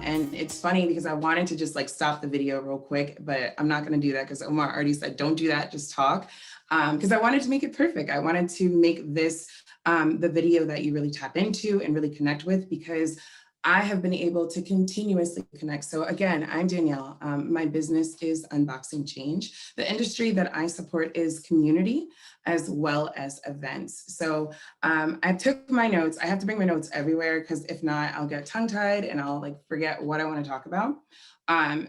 And it's funny because I wanted to just like stop the video real quick, but I'm not going to do that because Omar already said, don't do that, just talk. Because I wanted to make it perfect. I wanted to make this the video that you really tap into and really connect with, because I have been able to continuously connect. So again, I'm Danielle. My business is Unboxing Change. The industry that I support is community as well as events. So I took my notes. I have to bring my notes everywhere because if not, I'll get tongue-tied and I'll like forget what I want to talk about.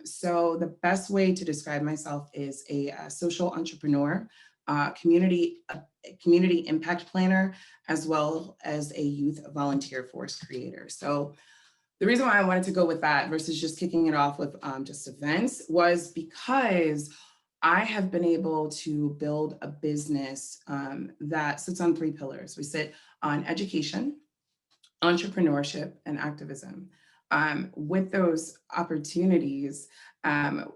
So the best way to describe myself is a social entrepreneur, community impact planner, as well as a youth volunteer force creator. So the reason why I wanted to go with that versus just kicking it off with just events was because I have been able to build a business that sits on 3 pillars. We sit on education, entrepreneurship, and activism. With those opportunities, I'm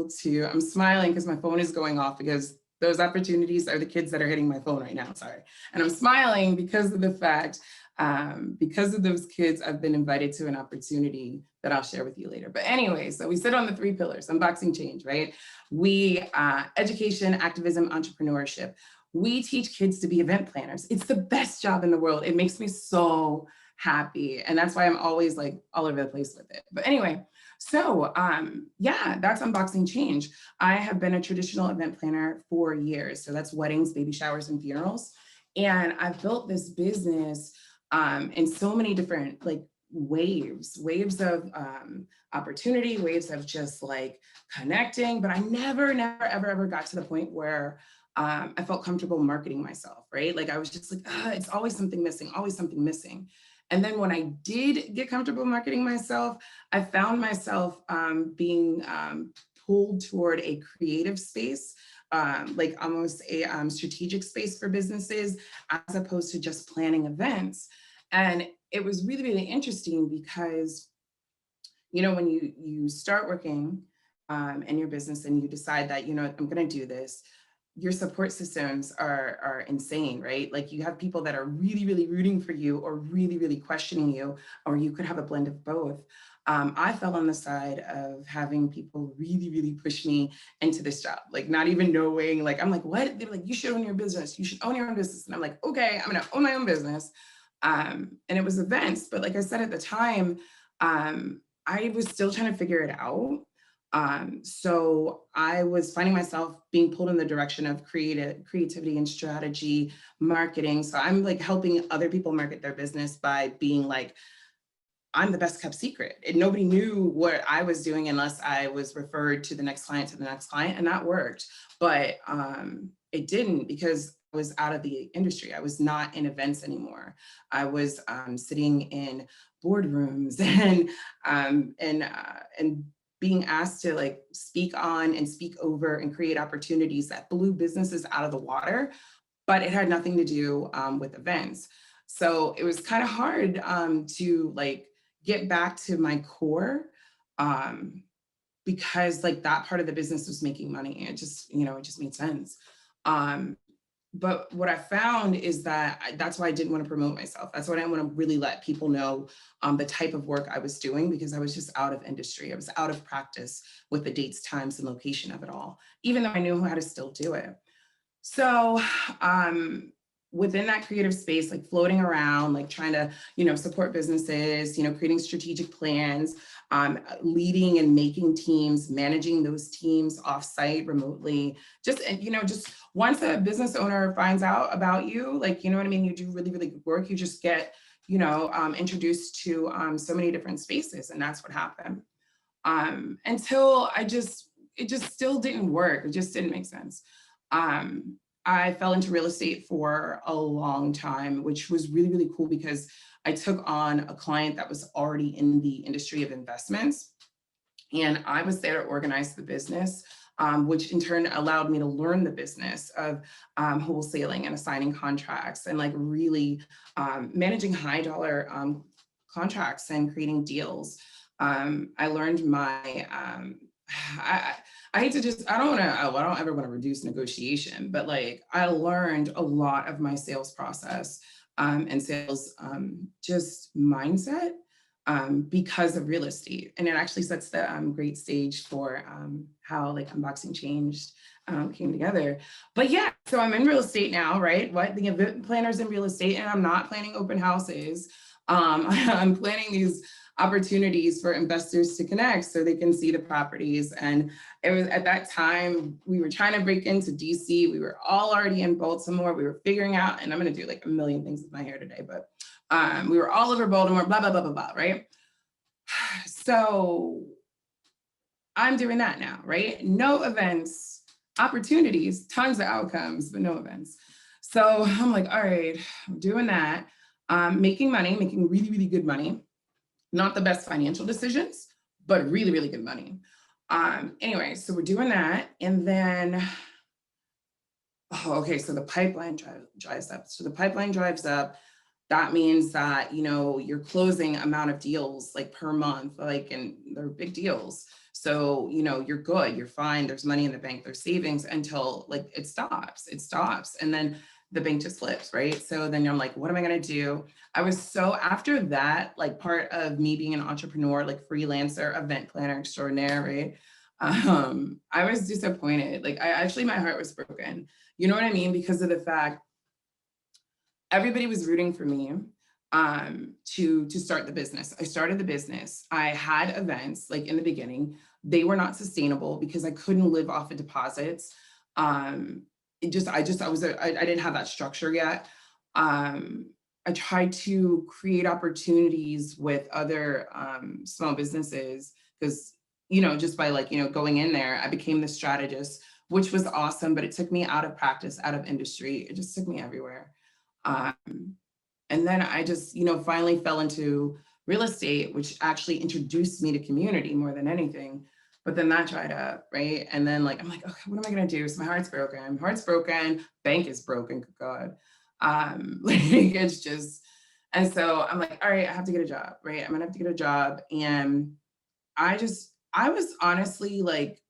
smiling because my phone is going off because those opportunities are the kids that are hitting my phone right now, sorry. And I'm smiling because of the fact, because of those kids, I've been invited to an opportunity that I'll share with you later. But anyway, so we sit on the 3 pillars, Unboxing Change, right? We, education, activism, entrepreneurship. We teach kids to be event planners. It's the best job in the world. It makes me so happy. And that's why I'm always like all over the place with it. But anyway, so yeah, that's Unboxing Change. I have been a traditional event planner for years. So that's weddings, baby showers, and funerals. And I've built this business in so many different like waves of opportunity, waves of just like connecting, but I never, ever got to the point where I felt comfortable marketing myself, right? Like I was just like, it's always something missing, always something missing. And then when I did get comfortable marketing myself, I found myself being pulled toward a creative space, like almost a strategic space for businesses, as opposed to just planning events. And it was really, really interesting because, you know, when you start working in your business and you decide that, you know, I'm going to do this, your support systems are insane, right? Like you have people that are really, really rooting for you or really, really questioning you, or you could have a blend of both. I fell on the side of having people really, really push me into this job, like not even knowing, like, I'm like, what? They're like, you should own your business. You should own your own business. And I'm like, okay, I'm going to own my own business. And it was events, but like I said at the time, I was still trying to figure it out. So I was finding myself being pulled in the direction of creativity and strategy, marketing. So I'm like helping other people market their business by being like, I'm the best kept secret. And nobody knew what I was doing unless I was referred to the next client, and that worked. But it didn't, because I was out of the industry. I was not in events anymore. I was sitting in boardrooms and being asked to like speak on and speak over and create opportunities that blew businesses out of the water, but it had nothing to do with events. So it was kind of hard to like get back to my core because like that part of the business was making money. It just, you know, it just made sense. But what I found is that that's why I didn't want to promote myself. That's why I didn't want to really let people know the type of work I was doing, because I was just out of industry. I was out of practice with the dates, times, and location of it all, even though I knew how to still do it. So within that creative space, like floating around, like trying to, you know, support businesses, you know, creating strategic plans, leading and making teams, managing those teams offsite, remotely, just, you know, just once a business owner finds out about you, like, you know what I mean? You do really, really good work. You just get, you know, introduced to so many different spaces. And that's what happened. Until it just still didn't work. It just didn't make sense. I fell into real estate for a long time, which was really, really cool because I took on a client that was already in the industry of investments. And I was there to organize the business, which in turn allowed me to learn the business of wholesaling and assigning contracts and like really managing high dollar contracts and creating deals. I learned my, I hate to just, I don't ever want to reduce negotiation, but like I learned a lot of my sales process and sales just mindset because of real estate. And it actually sets the great stage for how like Unboxing Changed came together. But yeah, so I'm in real estate now, right? What, the event planner's in real estate, and I'm not planning open houses. I'm planning these opportunities for investors to connect so they can see the properties. And it was at that time, we were trying to break into DC. We were all already in Baltimore. We were figuring out, and I'm gonna do like a million things with my hair today, but we were all over Baltimore, blah, blah, blah, blah, blah, right? So I'm doing that now, right? No events, opportunities, tons of outcomes, but no events. So I'm like, all right, I'm doing that, making money, making really, really good money. Not the best financial decisions, but really, really good money. Anyway, so we're doing that. And then, okay, so the pipeline drives up. So the pipeline drives up. That means that, you know, your closing amount of deals like per month, like, and they're big deals. So, you know, you're good, you're fine. There's money in the bank, there's savings until like it stops. And then the bank just flips, right? So then I'm like, what am I going to do? I was so, after that, like part of me being an entrepreneur, like freelancer, event planner extraordinaire, right? I was disappointed. Like my heart was broken. You know what I mean? Because of the fact everybody was rooting for me to start the business. I started the business. I had events like in the beginning. They were not sustainable because I couldn't live off of deposits. I didn't have that structure yet. I tried to create opportunities with other small businesses because, you know, just by like, you know, going in there, I became the strategist, which was awesome, but it took me out of practice, out of industry. It just took me everywhere. And then I just, you know, finally fell into real estate, which actually introduced me to community more than anything. But then that dried up, right? And then like, I'm like, okay, what am I gonna do? So my heart's broken, bank is broken, good God. Like it's just, and so I'm like, all right, I have to get a job, right? I'm gonna have to get a job. And I was honestly like,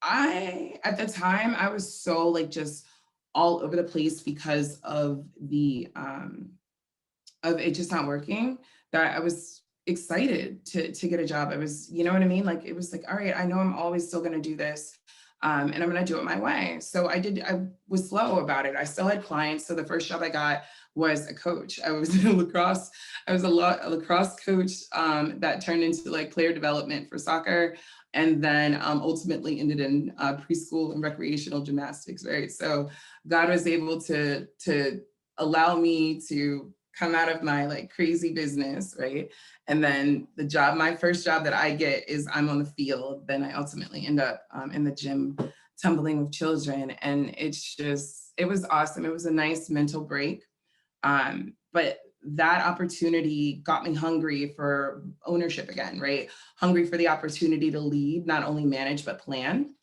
at the time, I was so like just all over the place because of it just not working, that I was excited to get a job. I was, you know what I mean? Like, it was like, all right, I know I'm always still gonna do this. And I'm gonna do it my way. So I was slow about it. I still had clients. So the first job I got was a coach. I was a lacrosse coach that turned into like player development for soccer. And then ultimately ended in preschool and recreational gymnastics, right? So God was able to allow me to come out of my like crazy business, right? And then my first job that I get is I'm on the field. Then I ultimately end up in the gym tumbling with children. And it was awesome. It was a nice mental break. But that opportunity got me hungry for ownership again, right? Hungry for the opportunity to lead, not only manage, but plan.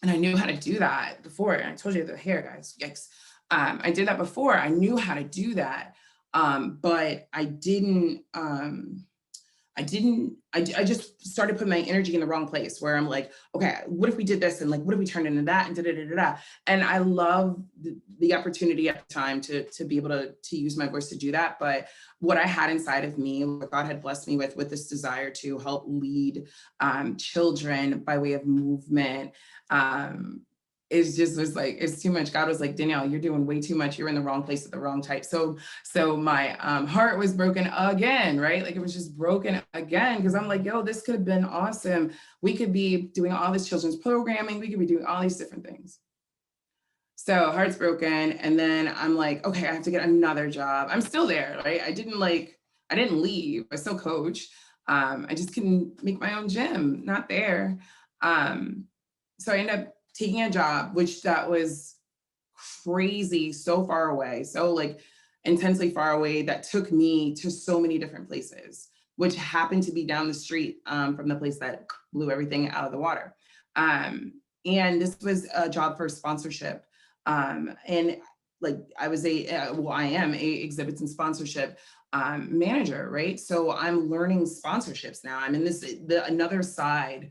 And I knew how to do that before. And I told you the hair, guys, yikes. I did that before. I knew how to do that. But I just started putting my energy in the wrong place where I'm like, okay, what if we did this? And like, what if we turned into that? And da-da-da-da-da. And I love the opportunity at the time to be able to use my voice to do that. But what I had inside of me, what God had blessed me with this desire to help lead children by way of movement, was like, it's too much. God was like, Danielle, you're doing way too much. You're in the wrong place at the wrong time. So my heart was broken again, right? Like it was just broken again because I'm like, yo, this could have been awesome. We could be doing all this children's programming. We could be doing all these different things. So heart's broken. And then I'm like, okay, I have to get another job. I'm still there, right? I didn't leave. I still coach. I just couldn't make my own gym, not there. So I ended up taking a job, which that was crazy, so far away, so like intensely far away, that took me to so many different places, which happened to be down the street from the place that blew everything out of the water. And this was a job for sponsorship. And like I am a exhibits and sponsorship manager, right? So I'm learning sponsorships now. I'm in another side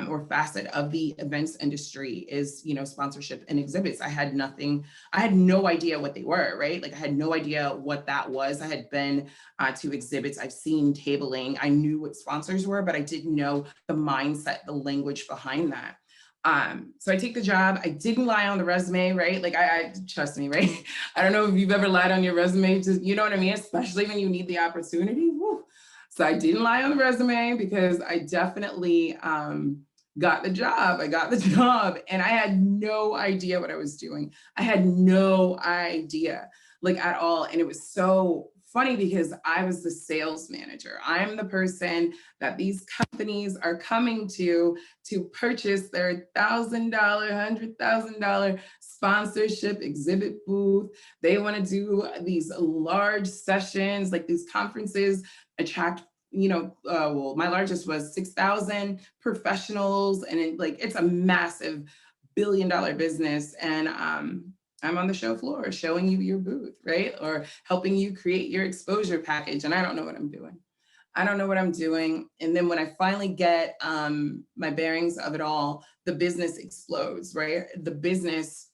or facet of the events industry is, you know, sponsorship and exhibits. I had no idea what they were, right? Like I had no idea what that was. I had been to exhibits, I've seen tabling, I knew what sponsors were, but I didn't know the mindset, the language behind that. So I take the job. I didn't lie on the resume, right? Like I trust me, right? I don't know if you've ever lied on your resume, just, you know what I mean? Especially when you need the opportunity. Woo. So I didn't lie on the resume because I definitely got the job. I got the job and I had no idea what I was doing. I had no idea, like at all. And it was so funny because I was the sales manager. I'm the person that these companies are coming to purchase their $1,000, $100,000 sponsorship exhibit booth. They want to do these large sessions, like these conferences attract, you know, well, my largest was 6,000 professionals, and it's a massive billion-dollar business. And I'm on the show floor showing you your booth, right? Or helping you create your exposure package. And I don't know what I'm doing. I don't know what I'm doing. And then when I finally get my bearings of it all, the business explodes, right? The business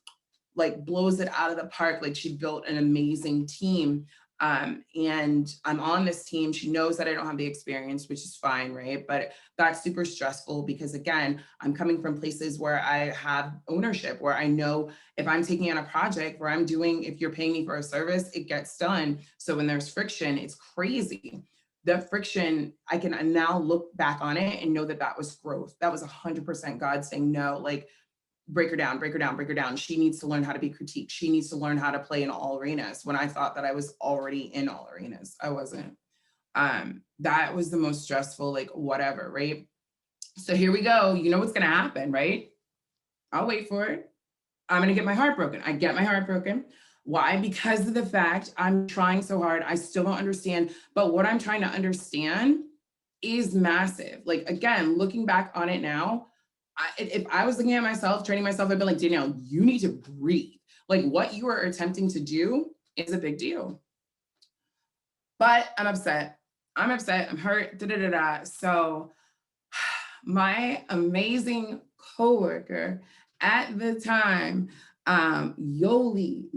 like blows it out of the park. Like she built an amazing team. And I'm on this team. She knows that I don't have the experience, which is fine, right? But that's super stressful because again, I'm coming from places where I have ownership, where I know if I'm taking on a project where if you're paying me for a service, it gets done. So when there's friction, it's crazy. The friction, I can now look back on it and know that that was growth. That was 100% God saying, no, like break her down, break her down, break her down. She needs to learn how to be critiqued. She needs to learn how to play in all arenas. When I thought that I was already in all arenas, I wasn't. That was the most stressful, like whatever, right? So here we go. You know what's going to happen, right? I'll wait for it. I'm going to get my heart broken. I get my heart broken. Why? Because of the fact I'm trying so hard. I still don't understand. But what I'm trying to understand is massive. Like, again, looking back on it now, if I was looking at myself, training myself, I'd be like, Danielle, you need to breathe. Like what you are attempting to do is a big deal. But I'm upset. I'm hurt, So my amazing coworker at the time, Yoli,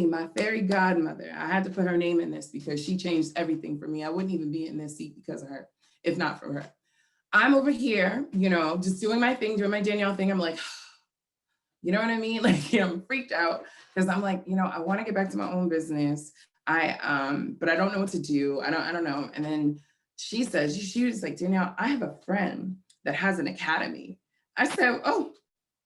my fairy godmother, I had to put her name in this because she changed everything for me. I wouldn't even be in this seat because of her, if not for her. I'm over here, you know, just doing my thing, doing my Danielle thing. I'm like, you know what I mean? Like, you know, I'm freaked out because I'm like, you know, I want to get back to my own business. But I don't know what to do. I don't know. And then she says, she was like, Danielle, I have a friend that has an academy. I said, oh,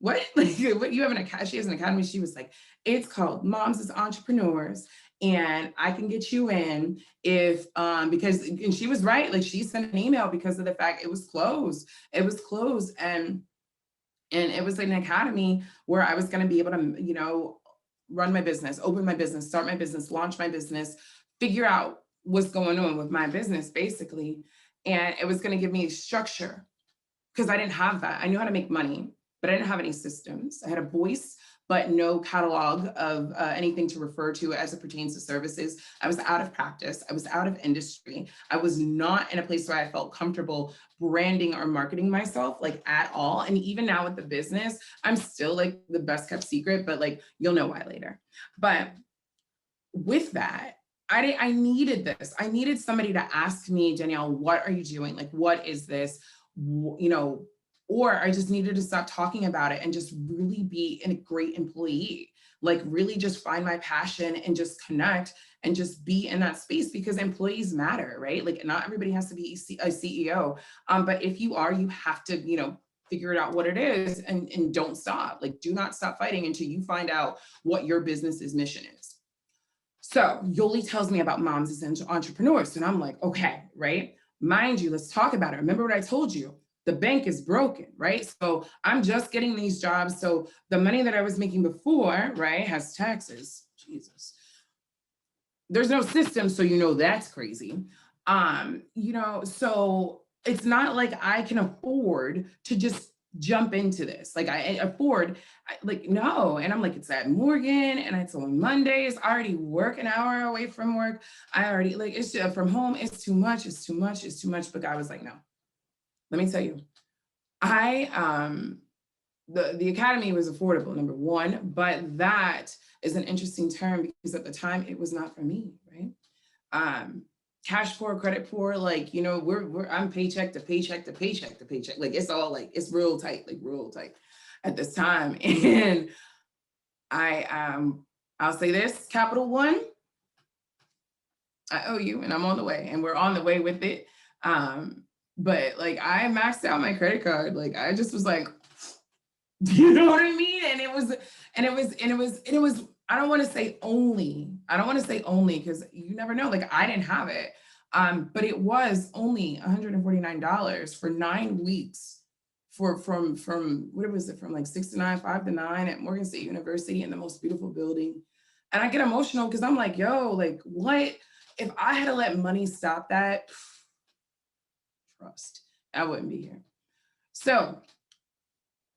what? Like, what, you have an academy? She has an academy. She was like, it's called Moms as Entrepreneurs. And I can get you in if, because, and she was right. Like she sent an email because of the fact it was closed. It was closed. And it was an academy where I was going to be able to, you know, run my business, open my business, start my business, launch my business, figure out what's going on with my business, basically. And it was going to give me structure because I didn't have that. I knew how to make money, but I didn't have any systems. I had a voice, but no catalog of anything to refer to as it pertains to services. I was out of practice. I was out of industry. I was not in a place where I felt comfortable branding or marketing myself like at all. And even now with the business, I'm still like the best kept secret, but like, you'll know why later. But with that, I needed this. I needed somebody to ask me, Danielle, what are you doing? Like, what is this? You know, or I just needed to stop talking about it and just really be a great employee, like really just find my passion and just connect and just be in that space because employees matter, right? Like not everybody has to be a CEO, but if you are, you have to, you know, figure it out what it is and don't stop. Like do not stop fighting until you find out what your business's mission is. So Yoli tells me about Moms as Entrepreneurs and I'm like, okay, right? Mind you, let's talk about it. Remember what I told you? The bank is broken, right? So I'm just getting these jobs. So the money that I was making before, right, has taxes. Jesus. There's no system, so you know that's crazy. You know, so it's not like I can afford to just jump into this. Like I afford, like, no. And I'm like, it's at Morgan and it's on Mondays. I already work an hour away from work. I already like, it's just, from home, it's too much, it's too much, it's too much. But God was like, no. Let me tell you, The academy was affordable, number one, but that is an interesting term because at the time it was not for me, right? Cash poor, credit poor, like, you know, I'm paycheck to paycheck to paycheck to paycheck. Like it's all like, it's real tight, like real tight at this time. And I'll say this, Capital One, I owe you and I'm on the way and we're on the way with it. But like I maxed out my credit card. Like I just was like, you know what I mean? And it was, I don't want to say only because you never know. Like I didn't have it. But it was only $149 for 9 weeks from what was it, from like 6 to 9, 5 to 9 at Morgan State University in the most beautiful building. And I get emotional because I'm like, yo, like what if I had to let money stop that? Trust, I wouldn't be here. So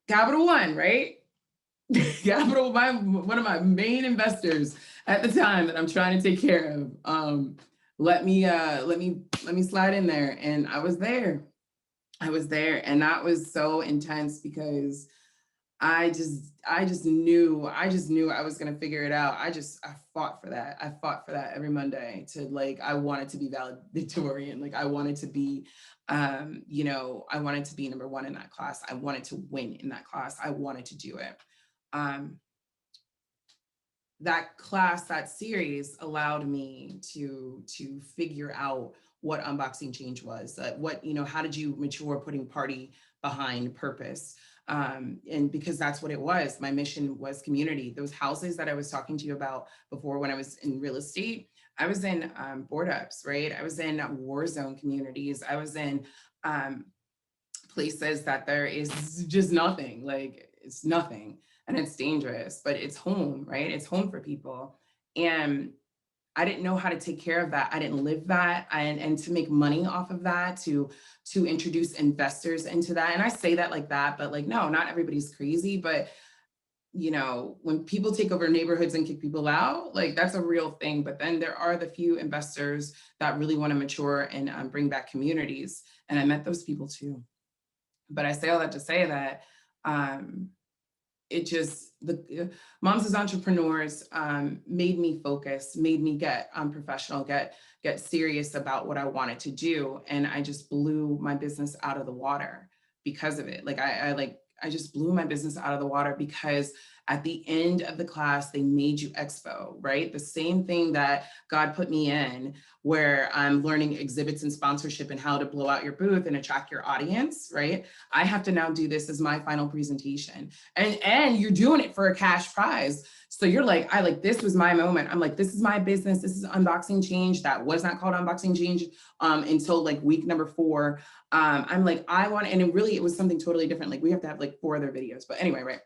Capital One, right? Capital One, one of my main investors at the time that I'm trying to take care of. Let me slide in there, and I was there. And that was so intense because I just knew I was gonna figure it out. I fought for that. I fought for that every Monday to like, I wanted to be valedictorian. Like I wanted to be, you know, I wanted to be number one in that class. I wanted to win in that class. I wanted to do it. That class, that series allowed me to figure out what unboxing change was. What, you know, how did you mature putting party behind purpose? And because that's what it was. My mission was community. Those houses that I was talking to you about before when I was in real estate, I was in board ups, right? I was in war zone communities. I was in places that there is just nothing, like it's nothing and it's dangerous, but it's home, right? It's home for people. And I didn't know how to take care of that. I didn't live that. And to make money off of that, to introduce investors into that. And I say that like that, but like, no, not everybody's crazy. But, you know, when people take over neighborhoods and kick people out, like that's a real thing. But then there are the few investors that really want to mature and bring back communities. And I met those people too. But I say all that to say that it just, the Moms as Entrepreneurs made me focus, made me get professional, get serious about what I wanted to do. And I just blew my business out of the water because of it. Like I just blew my business out of the water because at the end of the class, they made you expo, right? The same thing that God put me in, where I'm learning exhibits and sponsorship and how to blow out your booth and attract your audience, right? I have to now do this as my final presentation. And you're doing it for a cash prize. So you're like, this was my moment. I'm like, this is my business. This is Unboxing Change. That was not called Unboxing Change until like week number 4. I'm like, and it was something totally different. Like we have to have like 4 other videos, but anyway, right.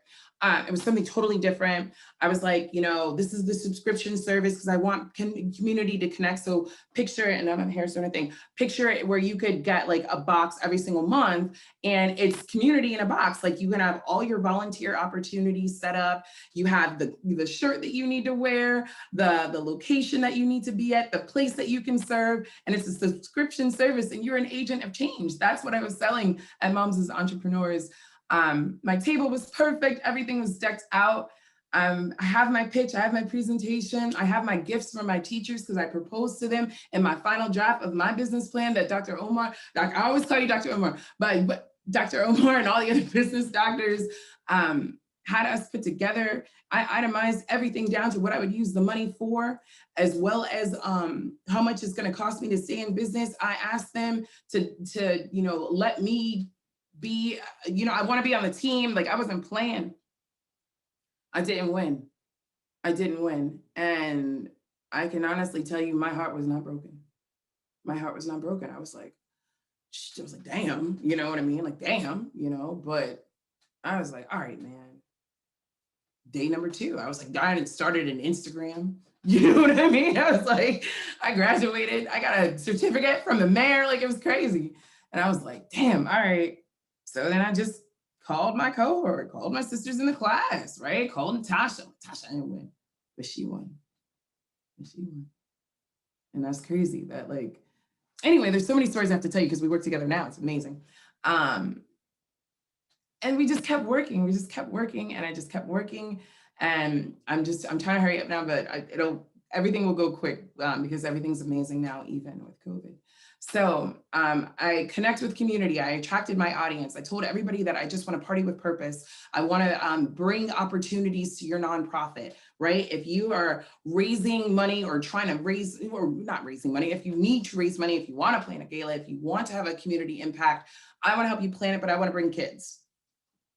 It was something totally different. I was like, you know, this is the subscription service because I want community to connect. So picture it, and I'm here sort of thing. Picture it where you could get like a box every single month, and it's community in a box. Like you can have all your volunteer opportunities set up. You have the shirt that you need to wear, the location that you need to be at, the place that you can serve, and it's a subscription service, and you're an agent of change. That's what I was selling at Moms as Entrepreneurs. My table was perfect. Everything was decked out. I have my pitch, I have my presentation, I have my gifts from my teachers because I proposed to them in my final draft of my business plan that Dr. Omar, I always call you Dr. Omar, but Dr. Omar and all the other business doctors had us put together. I itemized everything down to what I would use the money for, as well as how much it's going to cost me to stay in business. I asked them to you know, let me be, you know, I want to be on the team. Like I wasn't playing. I didn't win. And I can honestly tell you, my heart was not broken. My heart was not broken. I was like, damn, you know what I mean? Like, damn, you know, but I was like, all right, man. Day number 2, I was like, I had started an Instagram. You know what I mean? I was like, I graduated. I got a certificate from the mayor. Like it was crazy. And I was like, damn, all right. So then I just called my cohort, called my sisters in the class, right? Called Natasha. Natasha didn't win, but she won. And that's crazy that like, anyway, there's so many stories I have to tell you because we work together now. It's amazing. And we just kept working. We just kept working, and I just kept working. And I'm trying to hurry up now, but everything will go quick because everything's amazing now, even with COVID. So I connect with community. I attracted my audience. I told everybody that I just want to party with purpose. I want to bring opportunities to your nonprofit, right? If you are raising money or trying to raise, or not raising money, if you need to raise money, if you want to plan a gala, if you want to have a community impact, I want to help you plan it, but I want to bring kids.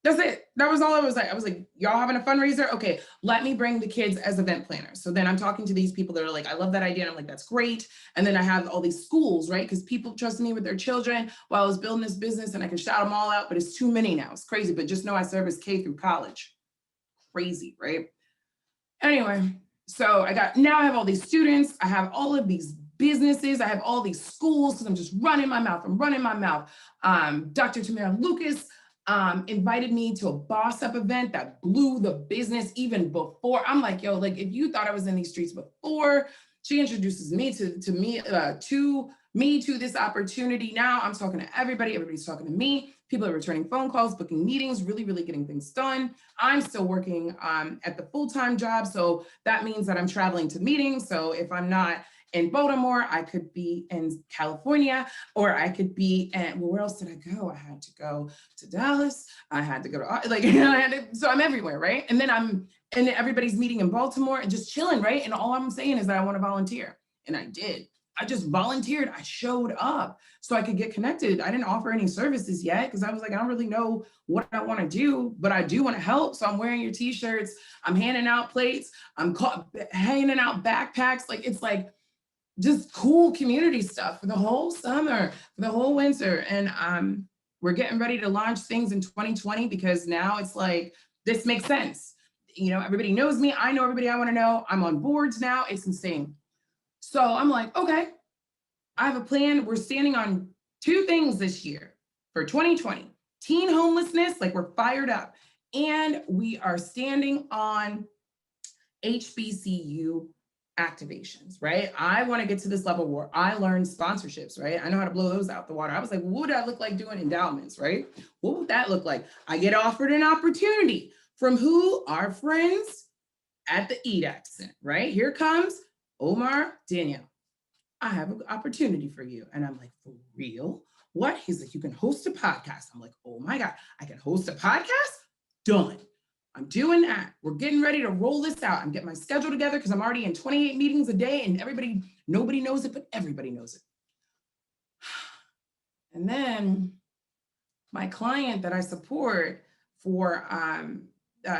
That's it. That was all I was like. I was like, y'all having a fundraiser? Okay, let me bring the kids as event planners. So then I'm talking to these people that are like, I love that idea. And I'm like, that's great. And then I have all these schools, right? Because people trust me with their children while I was building this business, and I can shout them all out, but it's too many now. It's crazy. But just know I service K through college. Crazy, right? Anyway, so now I have all these students. I have all of these businesses. I have all these schools because I'm just running my mouth. I'm running my mouth. Dr. Tamara Lucas invited me to a Boss Up event that blew the business even before. I'm like, yo, like if you thought I was in these streets before, she introduces me to this opportunity. Now I'm talking to everybody. Everybody's talking to me. People are returning phone calls, booking meetings, really, really getting things done. I'm still working at the full-time job. So that means that I'm traveling to meetings. So if I'm not in Baltimore, I could be in California, or I could be where else did I go? I had to go to Dallas. I had to go to, so I'm everywhere, right? And then everybody's meeting in Baltimore and just chilling, right? And all I'm saying is that I want to volunteer. And I did. I just volunteered. I showed up so I could get connected. I didn't offer any services yet because I was like, I don't really know what I want to do, but I do want to help. So I'm wearing your t-shirts. I'm handing out plates. I'm handing out backpacks. Like, it's like just cool community stuff for the whole summer, for the whole winter. And we're getting ready to launch things in 2020 because now it's like, this makes sense. You know, everybody knows me. I know everybody I want to know. I'm on boards now. It's insane. So I'm like, okay, I have a plan. We're standing on two things this year for 2020. Teen homelessness, like we're fired up. And we are standing on HBCU activations, right? I want to get to this level where I learn sponsorships, right? I know how to blow those out the water. I was like, what would that look like doing endowments, right? What would that look like? I get offered an opportunity from who? Our friends at the EDAC Center, right? Here comes Omar, Danielle. I have an opportunity for you. And I'm like, for real? What? He's like, you can host a podcast. I'm like, oh my God, I can host a podcast? Done. I'm doing that. We're getting ready to roll this out. I'm getting my schedule together because I'm already in 28 meetings a day and nobody knows it, but everybody knows it. And then my client that I support for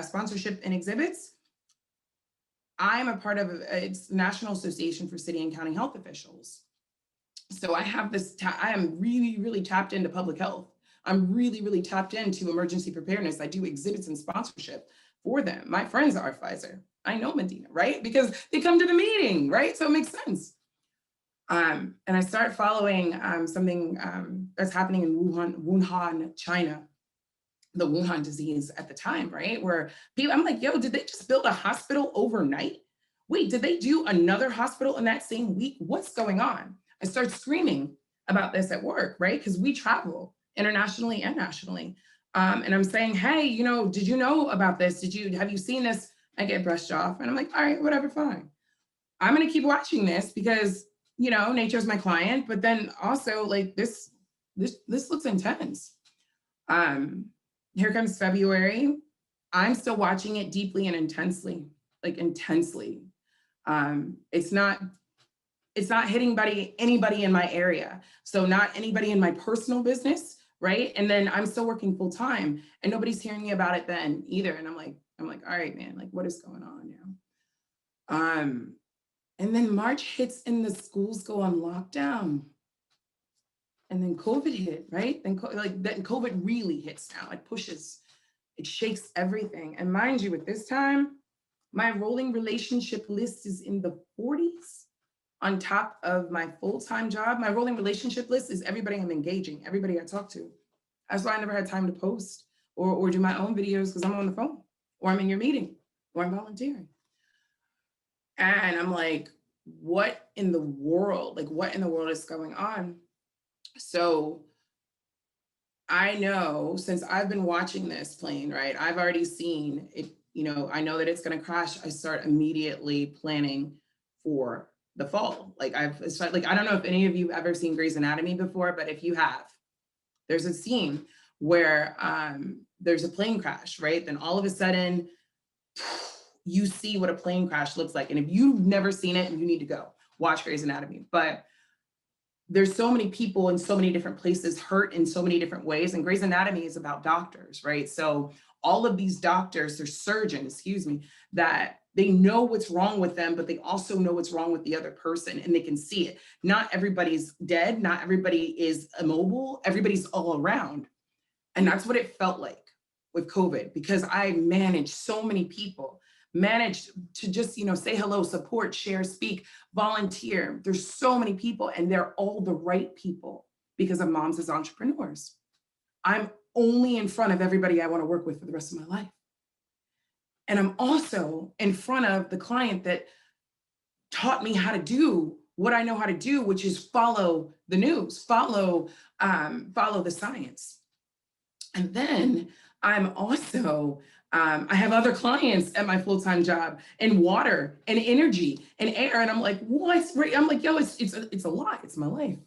sponsorship and exhibits, I'm a part of it's the National Association for City and County Health Officials. So I have this, I am really, really tapped into public health. I'm really, really tapped into emergency preparedness. I do exhibits and sponsorship for them. My friends are Pfizer. I know Medina, right? Because they come to the meeting, right? So it makes sense. And I start following something that's happening in Wuhan, China, the Wuhan disease at the time, right? Where people, I'm like, yo, did they just build a hospital overnight? Wait, did they do another hospital in that same week? What's going on? I start screaming about this at work, right? Because we travel internationally and nationally. And I'm saying, hey, you know, did you know about this? Have you seen this? I get brushed off and I'm like, all right, whatever, fine. I'm gonna keep watching this because, you know, nature's my client, but then also like this looks intense. Here comes February. I'm still watching it deeply and intensely, like intensely. It's not hitting anybody in my area. So not anybody in my personal business, right? And then I'm still working full time and nobody's hearing me about it then either. And I'm like, all right, man, like what is going on now? And then March hits and the schools go on lockdown. And then COVID hit, right? Then COVID really hits now. It pushes, it shakes everything. And mind you, at this time, my rolling relationship list is in the 40s on top of my full-time job. My rolling relationship list is everybody I'm engaging, everybody I talk to. That's why I never had time to post or do my own videos because I'm on the phone or I'm in your meeting or I'm volunteering. And I'm like, what in the world? Like, what in the world is going on? So I know since I've been watching this plane, right? I've already seen it, I know that it's going to crash. I start immediately planning for the fall. Like it's like, I don't know if any of you ever seen Grey's Anatomy before, but if you have, there's a scene where there's a plane crash, right? Then all of a sudden you see what a plane crash looks like. And if you've never seen it, you need to go watch Grey's Anatomy. But there's so many people in so many different places hurt in so many different ways. And Grey's Anatomy is about doctors, right? So all of these doctors, or surgeons, excuse me, that they know what's wrong with them, but they also know what's wrong with the other person and they can see it. Not everybody's dead. Not everybody is immobile. Everybody's all around. And that's what it felt like with COVID, because I managed so many people, managed to just, say hello, support, share, speak, volunteer. There's so many people, and they're all the right people because of moms as entrepreneurs. I'm only in front of everybody I want to work with for the rest of my life. And I'm also in front of the client that taught me how to do what I know how to do, which is follow the news, follow the science. And then I'm also, I have other clients at my full-time job in water and energy and air. And I'm like, what's right? I'm like, yo, it's a lot. It's my life.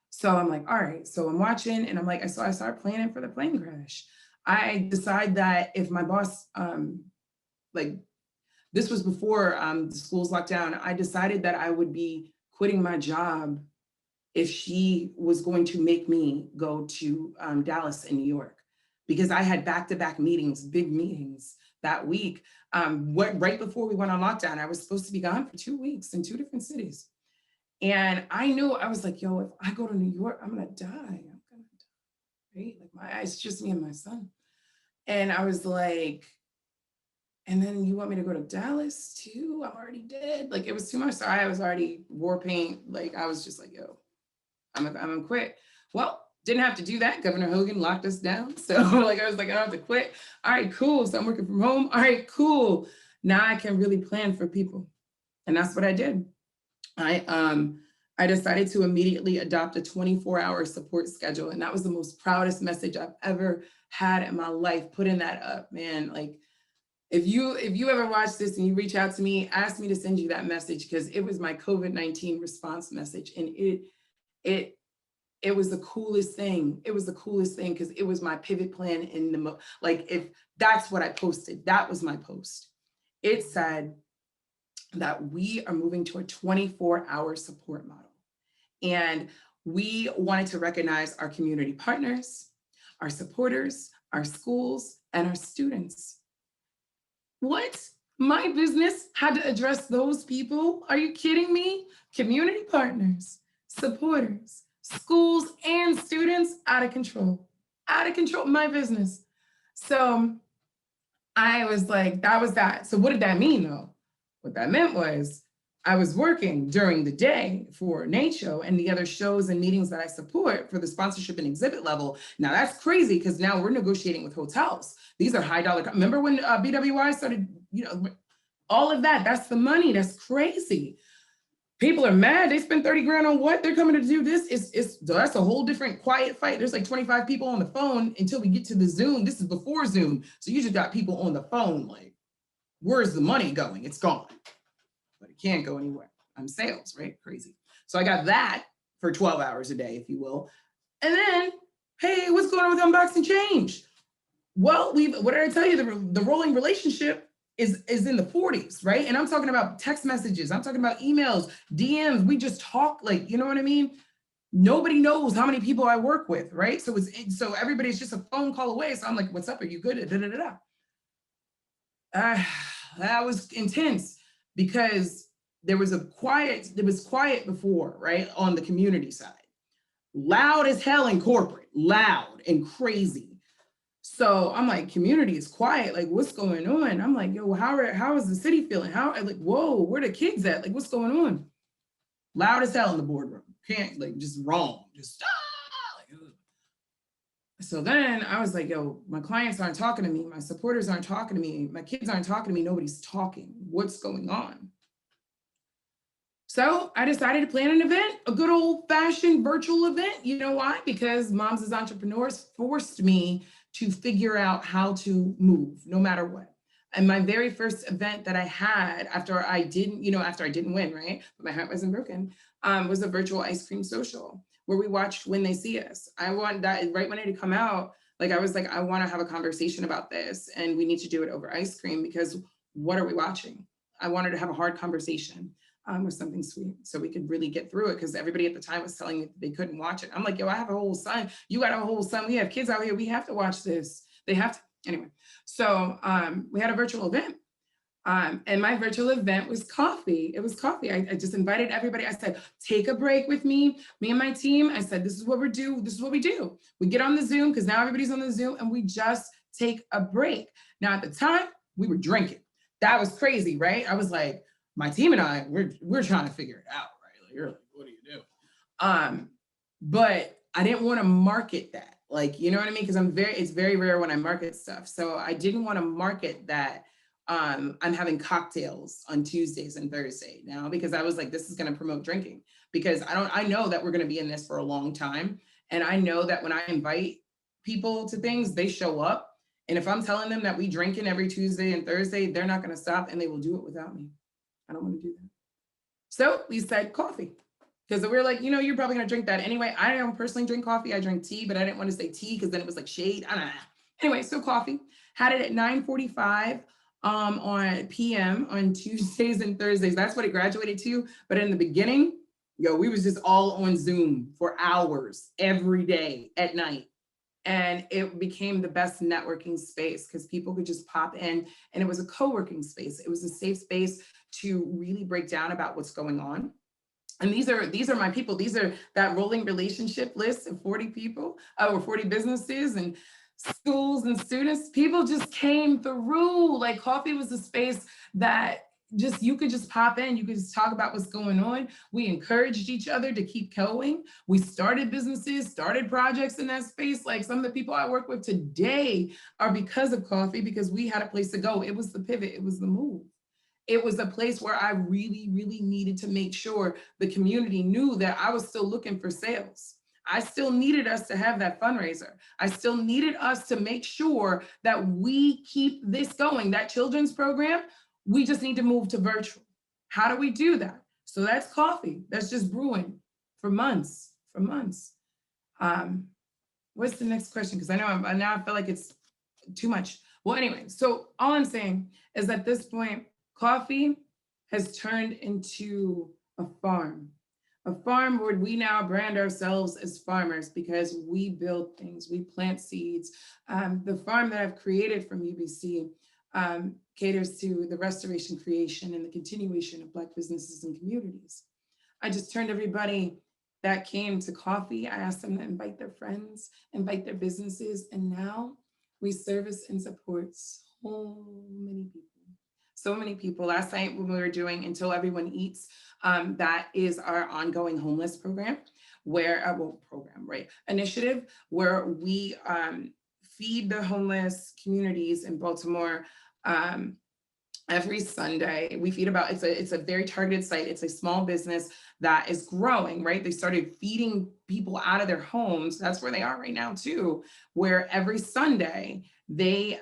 So I'm like, all right. So I'm watching and I'm like, I start planning for the plane crash. I decide that if my boss, like this was before the schools locked down, I decided that I would be quitting my job if she was going to make me go to Dallas and New York, because I had back-to-back meetings, big meetings that week. Right before we went on lockdown, I was supposed to be gone for 2 weeks in 2 different cities. And I knew, I was like, yo, if I go to New York, I'm gonna die. I'm gonna die, right? Like it's just me and my son. And I was like, and then you want me to go to Dallas too? I'm already dead. Like it was too much. So I was already war paint. Like I was just like, yo, I'm gonna quit. Well, didn't have to do that. Governor Hogan locked us down. So like, I was like, I don't have to quit. All right, cool. So I'm working from home. All right, cool. Now I can really plan for people. And that's what I did. I decided to immediately adopt a 24-hour support schedule. And that was the most proudest message I've ever had in my life, putting that up, man. Like if you ever watch this and you reach out to me, ask me to send you that message, because it was my COVID-19 response message. And it was the coolest thing. It was the coolest thing because it was my pivot plan in the, like if that's what I posted, that was my post. It said that we are moving to a 24-hour support model. And we wanted to recognize our community partners, our supporters, our schools, and our students. What? My business had to address those people? Are you kidding me? Community partners, supporters, schools, and students, out of control. Out of control, my business. So I was like, that was that. So what did that mean though? What that meant was I was working during the day for NACCHO and the other shows and meetings that I support for the sponsorship and exhibit level. Now that's crazy because now we're negotiating with hotels. These are high dollar. Remember when BWI started, all of that, that's the money. That's crazy. People are mad. They spend 30 grand on what? They're coming to do this. That's a whole different quiet fight. There's like 25 people on the phone until we get to the Zoom. This is before Zoom. So you just got people on the phone like, where's the money going? It's gone. But it can't go anywhere. I'm sales, right? Crazy. So I got that for 12 hours a day, if you will. And then, hey, what's going on with Unboxing Change? Well, what did I tell you? The rolling relationship is in the 40s, right? And I'm talking about text messages. I'm talking about emails, DMs. We just talk, like, you know what I mean? Nobody knows how many people I work with, right? So so everybody's just a phone call away. So I'm like, what's up? Are you good? Da, da, da, da. That was intense because there was quiet before, right? On the community side. Loud as hell in corporate, loud and crazy. So I'm like, community is quiet. Like, what's going on? I'm like, yo, how is the city feeling? Like, whoa, where the kids at? Like, what's going on? Loud as hell in the boardroom. Can't, like, just wrong. Just, like, ugh. So then I was like, yo, my clients aren't talking to me. My supporters aren't talking to me. My kids aren't talking to me. Nobody's talking. What's going on? So I decided to plan an event, a good old fashioned virtual event. You know why? Because moms as entrepreneurs forced me to figure out how to move no matter what. And my very first event that I had after I didn't, after I didn't win, right? But my heart wasn't broken, was a virtual ice cream social where we watched When They See Us. I want that right when it had come out. Like I was like, I want to have a conversation about this and we need to do it over ice cream because what are we watching? I wanted to have a hard conversation with something sweet so we could really get through it because everybody at the time was telling me they couldn't watch it. I'm like, yo, I have a whole son. You got a whole son. We have kids out here. We have to watch this. They have to. Anyway, so we had a virtual event. And my virtual event was coffee. It was coffee. I just invited everybody. I said, take a break with me and my team. I said, this is what we do. This is what we do. We get on the Zoom because now everybody's on the Zoom and we just take a break. Now at the time we were drinking. That was crazy, right? I was like, my team and I, we're trying to figure it out, right? Like, you're like, what do you do? But I didn't want to market that. Like, you know what I mean? Because it's very rare when I market stuff. So I didn't want to market that I'm having cocktails on Tuesdays and Thursday now because I was like, this is going to promote drinking because I know that we're going to be in this for a long time. And I know that when I invite people to things, they show up. And if I'm telling them that we drinking every Tuesday and Thursday, they're not going to stop and they will do it without me. I don't want to do that. So we said coffee because we were like, you're probably going to drink that anyway. I don't personally drink coffee. I drink tea, but I didn't want to say tea because then it was like shade. I don't know. Anyway, so coffee. Had it at 9:45 on PM on Tuesdays and Thursdays. That's what it graduated to. But in the beginning, we was just all on Zoom for hours every day at night. And it became the best networking space because people could just pop in and it was a co-working space. It was a safe space to really break down about what's going on. And these are my people. These are that rolling relationship list of 40 people or 40 businesses and schools and students. People just came through. Like coffee was a space that you could just pop in, you could just talk about what's going on. We encouraged each other to keep going. We started businesses, started projects in that space. Like some of the people I work with today are because of coffee, because we had a place to go. It was the pivot, it was the move. It was a place where I really, really needed to make sure the community knew that I was still looking for sales. I still needed us to have that fundraiser. I still needed us to make sure that we keep this going. That children's program, we just need to move to virtual. How do we do that? So that's coffee. That's just brewing for months, What's the next question? Because I know now I feel like it's too much. Well, anyway, so all I'm saying is at this point, coffee has turned into a farm where we now brand ourselves as farmers because we build things, we plant seeds. The farm that I've created from UBC caters to the restoration, creation, and the continuation of Black businesses and communities. I just turned everybody that came to coffee, I asked them to invite their friends, invite their businesses, and now we service and support so many people. Last night when we were doing Until Everyone Eats, that is our ongoing homeless program, initiative, where we feed the homeless communities in Baltimore every Sunday. We feed it's a very targeted site. It's a small business that is growing, right? They started feeding people out of their homes. That's where they are right now too, where every Sunday they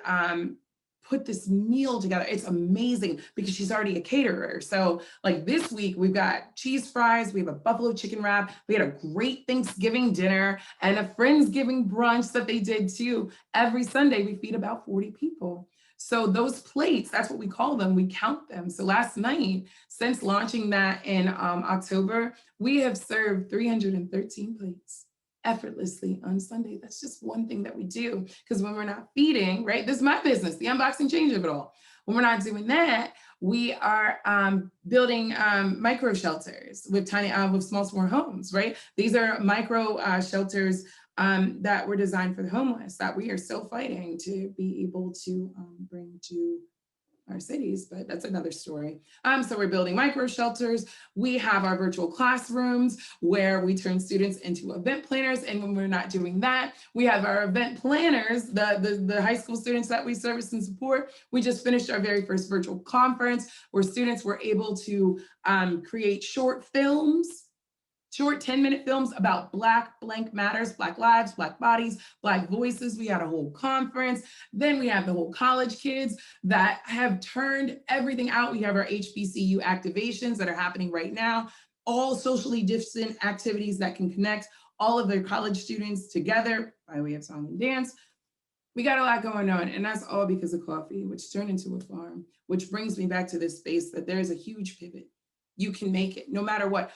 put this meal together. It's amazing because she's already a caterer. So like this week we've got cheese fries, we have a buffalo chicken wrap, we had a great Thanksgiving dinner and a Friendsgiving brunch that they did too. Every Sunday we feed about 40 people. So those plates, that's what we call them, we count them. So last night, since launching that in October, we have served 313 plates effortlessly on Sunday. That's just one thing that we do, because when we're not feeding, right? This is my business, the unboxing change of it all. When we're not doing that, we are building micro shelters with small homes, right? These are micro shelters that were designed for the homeless that we are still fighting to be able to bring to our cities, but that's another story. So we're building micro shelters. We have our virtual classrooms where we turn students into event planners. And when we're not doing that, we have our event planners, the high school students that we service and support. We just finished our very first virtual conference where students were able to create short films, short 10-minute films about Black blank matters, Black lives, Black bodies, Black voices. We had a whole conference. Then we have the whole college kids that have turned everything out. We have our HBCU activations that are happening right now, all socially distant activities that can connect all of their college students together by way of song and dance. We got a lot going on, and that's all because of coffee, which turned into a farm, which brings me back to this space that there's a huge pivot. You can make it no matter what.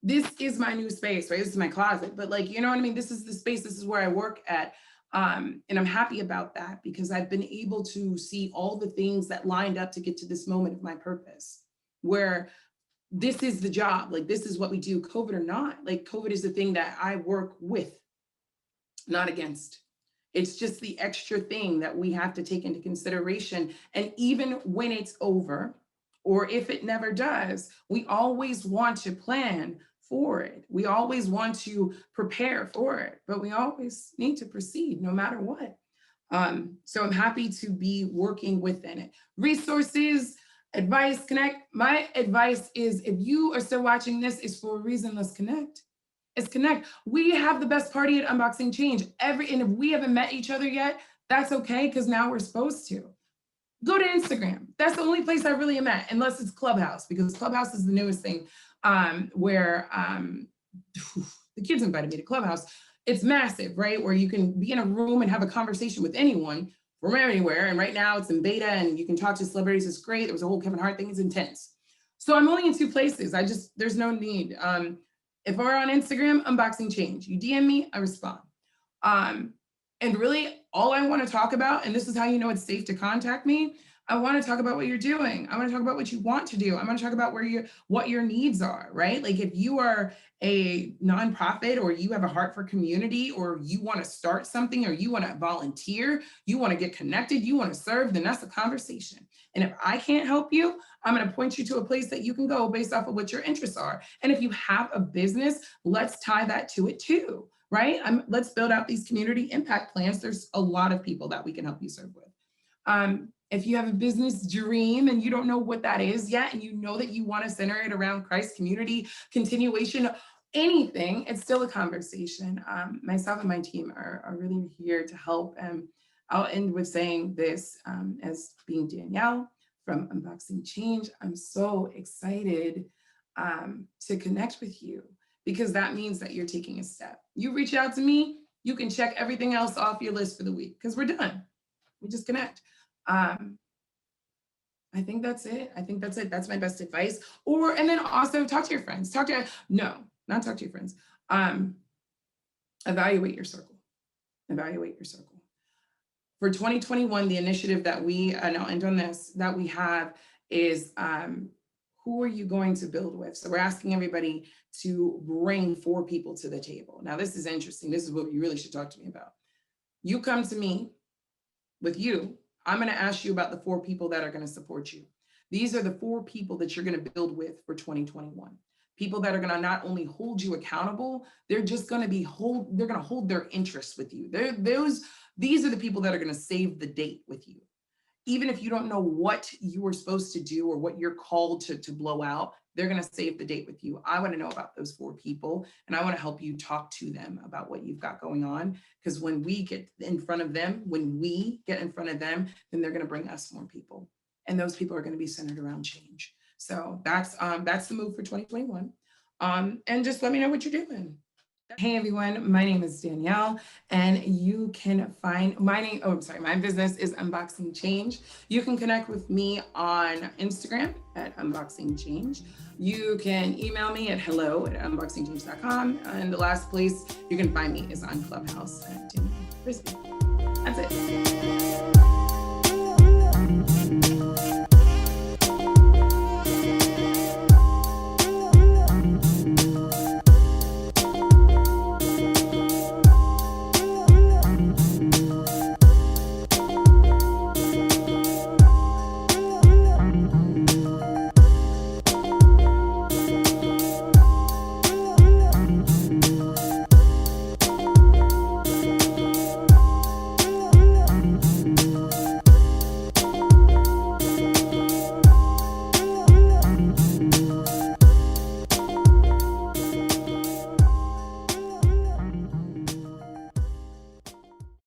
This is my new space, right? This is my closet, but like, you know what I mean? This is the space, this is where I work at. And I'm happy about that because I've been able to see all the things that lined up to get to this moment of my purpose, where this is the job, like this is what we do, COVID or not. Like COVID is the thing that I work with, not against. It's just the extra thing that we have to take into consideration. And even when it's over, or if it never does, we always want to plan for it. We always want to prepare for it, but we always need to proceed no matter what. So I'm happy to be working within it. Resources, advice, connect. My advice is if you are still watching this, it's for a reason, let's connect. Let's connect. We have the best party at Unboxing Change. And if we haven't met each other yet, that's okay, because now we're supposed to. Go to Instagram. That's the only place I really am at, unless it's Clubhouse, because Clubhouse is the newest thing where the kids invited me to Clubhouse. It's massive, right? Where you can be in a room and have a conversation with anyone from anywhere. And right now it's in beta and you can talk to celebrities. It's great. There was a whole Kevin Hart thing. It's intense. So I'm only in 2 places. There's no need. If we're on Instagram, Unboxing Change. You DM me, I respond. And really, all I want to talk about, and this is how you know it's safe to contact me, I want to talk about what you're doing. I want to talk about what you want to do. I want to talk about what your needs are, right? Like if you are a nonprofit or you have a heart for community or you want to start something or you want to volunteer, you want to get connected, you want to serve, then that's a conversation. And if I can't help you, I'm going to point you to a place that you can go based off of what your interests are. And if you have a business, let's tie that to it too. Right? Let's build out these community impact plans. There's a lot of people that we can help you serve with. If you have a business dream and you don't know what that is yet, and you know that you want to center it around Christ, community, continuation, anything, it's still a conversation. Myself and my team are really here to help. And I'll end with saying this as being Danielle from Unboxing Change. I'm so excited to connect with you, because that means that you're taking a step. You reach out to me, you can check everything else off your list for the week because we're done. We just connect. I think that's it. That's my best advice. And then also talk to your friends. Not talk to your friends. Evaluate your circle. For 2021, the initiative that and I'll end on this, that we have is who are you going to build with? So we're asking everybody to bring 4 people to the table. Now, this is interesting. This is what you really should talk to me about. You come to me with you. I'm going to ask you about the 4 people that are going to support you. These are the 4 people that you're going to build with for 2021. People that are going to not only hold you accountable, they're just going to hold their interests with you. These are the people that are going to save the date with you. Even if you don't know what you were supposed to do or what you're called to blow out, they're going to save the date with you. I want to know about those 4 people, and I want to help you talk to them about what you've got going on. Because when we get in front of them, then they're going to bring us more people. And those people are going to be centered around change. So that's the move for 2021. And just let me know what you're doing. Hey everyone, my name is Danielle, and you can find my business is Unboxing Change. You can connect with me on Instagram at Unboxing Change. You can email me at hello@unboxingchange.com. And the last place you can find me is on Clubhouse at Frisby. That's it.